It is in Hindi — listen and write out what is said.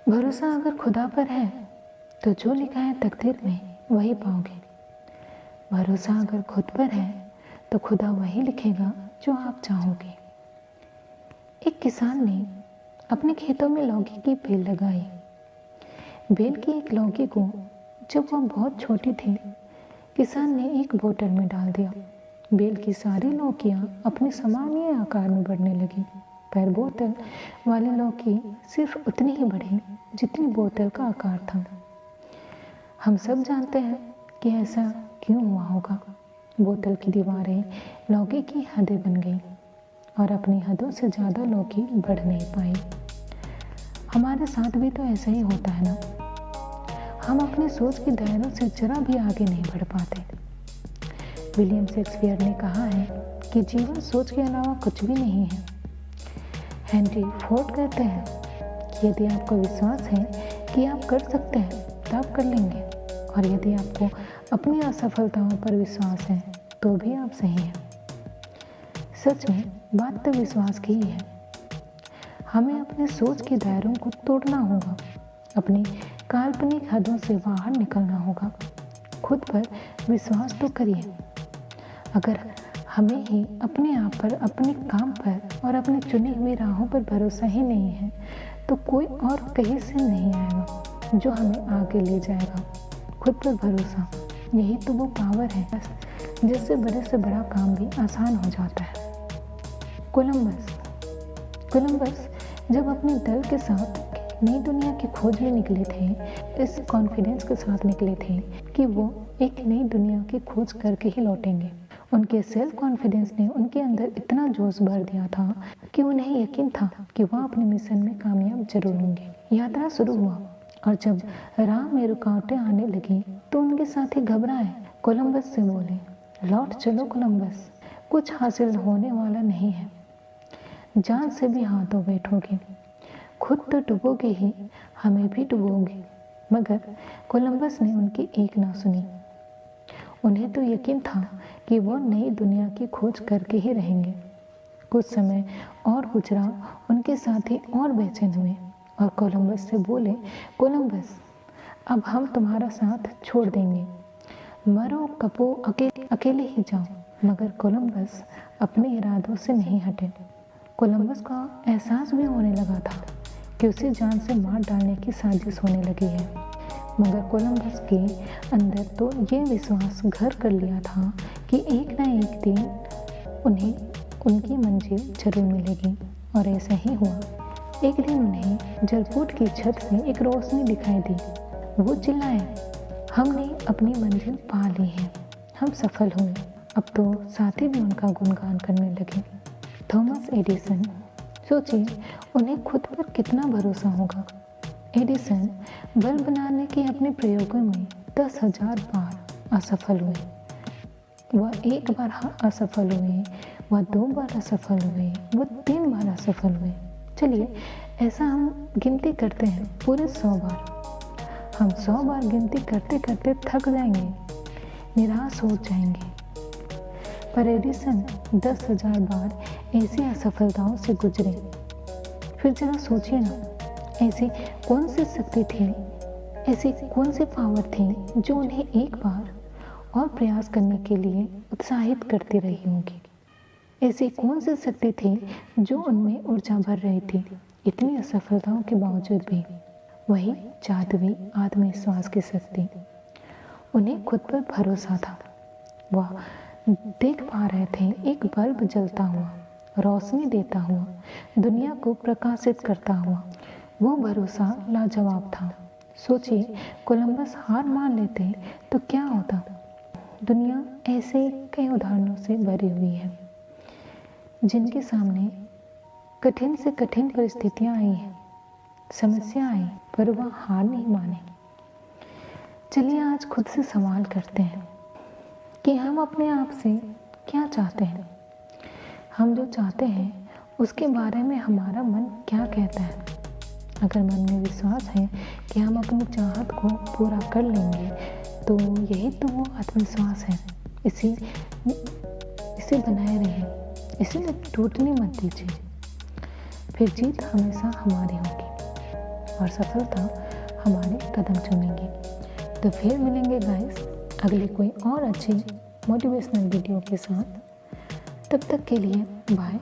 भरोसा अगर खुदा पर है तो जो लिखा है तकदीर में वही पाओगे। भरोसा अगर खुद पर है तो खुदा वही लिखेगा जो आप चाहोगे। एक किसान ने अपने खेतों में लौकी की बेल लगाई। बेल की एक लौकी को जब वह बहुत छोटी थी, किसान ने एक बोतल में डाल दिया। बेल की सारी लौकियां अपने सामान्य आकार में बढ़ने लगी, पर बोतल वाली लौकी सिर्फ उतनी ही बढ़ी जितनी बोतल का आकार था। हम सब जानते हैं कि ऐसा क्यों हुआ होगा। बोतल की दीवारें लौकी की हदें बन गई और अपनी हदों से ज़्यादा लौकी बढ़ नहीं पाई। हमारे साथ भी तो ऐसा ही होता है ना। हम अपनी सोच के दायरों से जरा भी आगे नहीं बढ़ पाते। विलियम शेक्सपियर ने कहा है कि जीवन सोच के अलावा कुछ भी नहीं है। हेनरी फोर्ड कहते हैं कि यदि आपको विश्वास है कि आप कर सकते हैं तो आप कर लेंगे, और यदि आपको अपनी असफलताओं पर विश्वास है तो भी आप सही हैं। सच में बात तो विश्वास की ही है। हमें अपने सोच के दायरों को तोड़ना होगा, अपनी काल्पनिक हदों से बाहर निकलना होगा। खुद पर विश्वास तो करिए। अगर हमें ही अपने आप पर, अपने काम पर और अपनी चुनी हुई राहों पर भरोसा ही नहीं है तो कोई और कहीं से नहीं आएगा जो हमें आगे ले जाएगा। खुद पर भरोसा, यही तो वो पावर है जिससे बड़े से बड़ा काम भी आसान हो जाता है। कोलंबस जब अपने दल के साथ नई दुनिया की खोज में निकले थे, इस कॉन्फिडेंस के साथ निकले थे कि वो एक नई दुनिया की खोज करके ही लौटेंगे। उनके सेल्फ कॉन्फिडेंस ने उनके अंदर इतना जोश भर दिया था कि उन्हें यकीन था कि वह अपने मिशन में कामयाब जरूर होंगे। यात्रा शुरू हुआ और जब राह में रुकावटें आने लगी तो उनके साथी घबराए। कोलंबस से बोले, लौट चलो कोलंबस, कुछ हासिल होने वाला नहीं है। जान से भी हाथ धो बैठोगे, खुद तो डूबोगे ही, हमें भी डूबोगे। मगर कोलंबस ने उनकी एक ना सुनी। उन्हें तो यकीन था कि वो नई दुनिया की खोज करके ही रहेंगे। कुछ समय और गुजरा, उनके साथी और बेचैन हुए और कोलंबस से बोले, कोलंबस, अब हम तुम्हारा साथ छोड़ देंगे, मरो कपो अकेले ही जाओ। मगर कोलंबस अपने इरादों से नहीं हटे। कोलंबस का एहसास भी होने लगा था कि उसे जान से मार डालने की साजिश होने लगी है। मगर कोलंबस के अंदर तो ये विश्वास घर कर लिया था कि एक ना एक दिन उन्हें उनकी मंजिल जरूर मिलेगी, और ऐसा ही हुआ। एक दिन उन्हें जलपोट की छत से एक रोशनी दिखाई दी। वो चिल्लाए, हमने अपनी मंजिल पा ली है, हम सफल हुए। अब तो साथी भी उनका गुणगान करने लगे। थॉमस एडिसन, सोचिए उन्हें खुद पर कितना भरोसा होगा। एडिसन बल्ब बनाने के अपने प्रयोगों में 10,000 बार असफल हुए। वह एक बार असफल हुए, वह 2 बार असफल हुए, वह 3 बार असफल हुए। चलिए ऐसा हम गिनती करते हैं, पूरे 100 बार। हम 100 बार गिनती करते करते थक जाएंगे, निराश हो जाएंगे। पर एडिसन 10,000 बार ऐसी असफलताओं से गुजरे। फिर जरा सोचिए ना, ऐसी कौन सी शक्ति थी, ऐसी कौन सी पावर थी जो उन्हें एक बार और प्रयास करने के लिए उत्साहित करती रही होगी। ऐसी कौन सी शक्ति थी जो उनमें ऊर्जा भर रही थी। इतनी असफलताओं के बावजूद भी वही जादुई आत्मविश्वास की शक्ति। उन्हें खुद पर भरोसा था। वह देख पा रहे थे एक बल्ब जलता हुआ, रोशनी देता हुआ, दुनिया को प्रकाशित करता हुआ। वो भरोसा लाजवाब था। सोचिए कोलंबस हार मान लेते तो क्या होता। दुनिया ऐसे कई उदाहरणों से भरी हुई है जिनके सामने कठिन से कठिन परिस्थितियां आई हैं, समस्या आई, पर वह हार नहीं माने। चलिए आज खुद से सवाल करते हैं कि हम अपने आप से क्या चाहते हैं। हम जो चाहते हैं उसके बारे में हमारा मन क्या कहता है। अगर मन में विश्वास है कि हम अपनी चाहत को पूरा कर लेंगे तो यही तो वो आत्मविश्वास है। इसे बनाए रहिए, इसे टूटने मत दीजिए, फिर जीत हमेशा हमारी होगी। और सफलता हमारे कदम चूमेगी। तो फिर मिलेंगे गाइस अगली कोई और अच्छी मोटिवेशनल वीडियो के साथ। तब तक के लिए बाय।